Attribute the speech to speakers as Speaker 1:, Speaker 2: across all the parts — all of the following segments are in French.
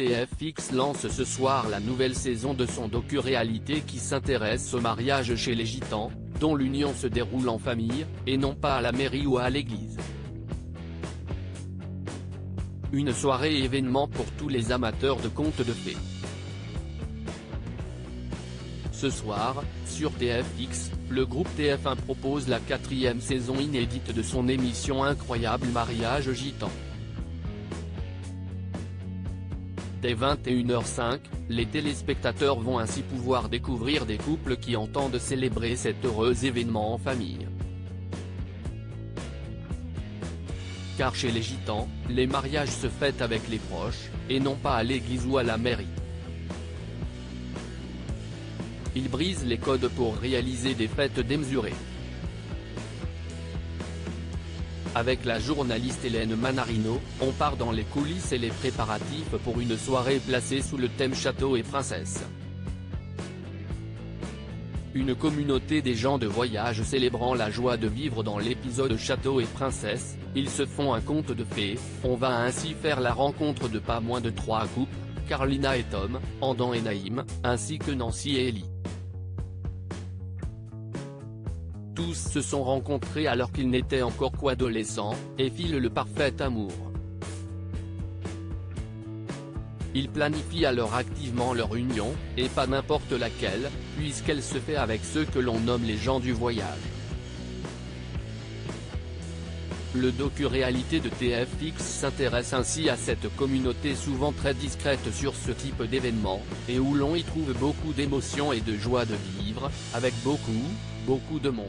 Speaker 1: TFX lance ce soir la nouvelle saison de son docu-réalité qui s'intéresse au mariage chez les gitans, dont l'union se déroule en famille, et non pas à la mairie ou à l'église. Une soirée événement pour tous les amateurs de contes de fées. Ce soir, sur TFX, le groupe TF1 propose la 4e saison inédite de son émission Incroyable Mariage Gitan. Dès 21h05, les téléspectateurs vont ainsi pouvoir découvrir des couples qui entendent célébrer cet heureux événement en famille. Car chez les gitans, les mariages se fêtent avec les proches, et non pas à l'église ou à la mairie. Ils brisent les codes pour réaliser des fêtes démesurées. Avec la journaliste Hélène Manarino, on part dans les coulisses et les préparatifs pour une soirée placée sous le thème château et princesse. Une communauté des gens de voyage célébrant la joie de vivre dans l'épisode Château et princesse, ils se font un conte de fées, on va ainsi faire la rencontre de pas moins de 3 couples, Carlina et Tom, Andan et Naïm, ainsi que Nancy et Ellie. Tous se sont rencontrés alors qu'ils n'étaient encore qu'adolescents, et filent le parfait amour. Ils planifient alors activement leur union, et pas n'importe laquelle, puisqu'elle se fait avec ceux que l'on nomme les gens du voyage. Le docu-réalité de TFX s'intéresse ainsi à cette communauté souvent très discrète sur ce type d'événement, et où l'on y trouve beaucoup d'émotions et de joie de vivre, avec beaucoup de monde.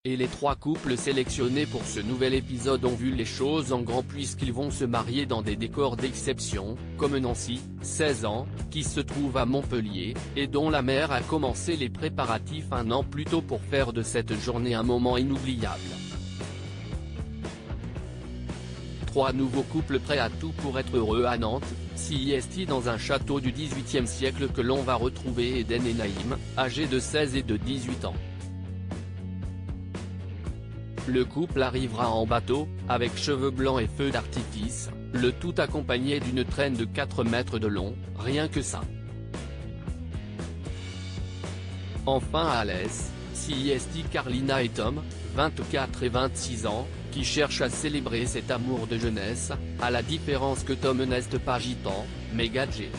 Speaker 1: Et les 3 couples sélectionnés pour ce nouvel épisode ont vu les choses en grand puisqu'ils vont se marier dans des décors d'exception, comme Nancy, 16 ans, qui se trouve à Montpellier, et dont la mère a commencé les préparatifs un an plus tôt pour faire de cette journée un moment inoubliable. 3 nouveaux couples prêts à tout pour être heureux à Nantes, CIST dans un château du XVIIIe siècle que l'on va retrouver Eden et Naïm, âgés de 16 et de 18 ans. Le couple arrivera en bateau, avec cheveux blancs et feux d'artifice, le tout accompagné d'une traîne de 4 mètres de long, rien que ça. Enfin à Alès, CIST Carlina et Tom, 24 et 26 ans, qui cherchent à célébrer cet amour de jeunesse, à la différence que Tom n'est pas gitan, mais gadget.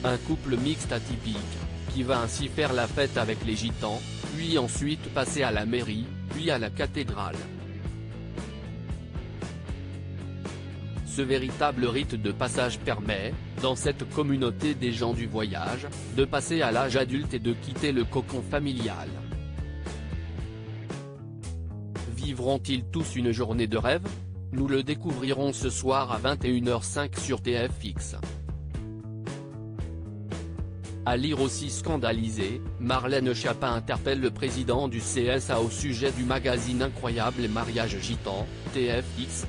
Speaker 1: Un couple mixte atypique, qui va ainsi faire la fête avec les gitans, puis ensuite passer à la mairie, puis à la cathédrale. Ce véritable rite de passage permet, dans cette communauté des gens du voyage, de passer à l'âge adulte et de quitter le cocon familial. Vivront-ils tous une journée de rêve? Nous le découvrirons ce soir à 21h05 sur TFX. À lire aussi scandalisé, Marlène Schiappa interpelle le président du CSA au sujet du magazine Incroyable Mariage Gitan, TFX.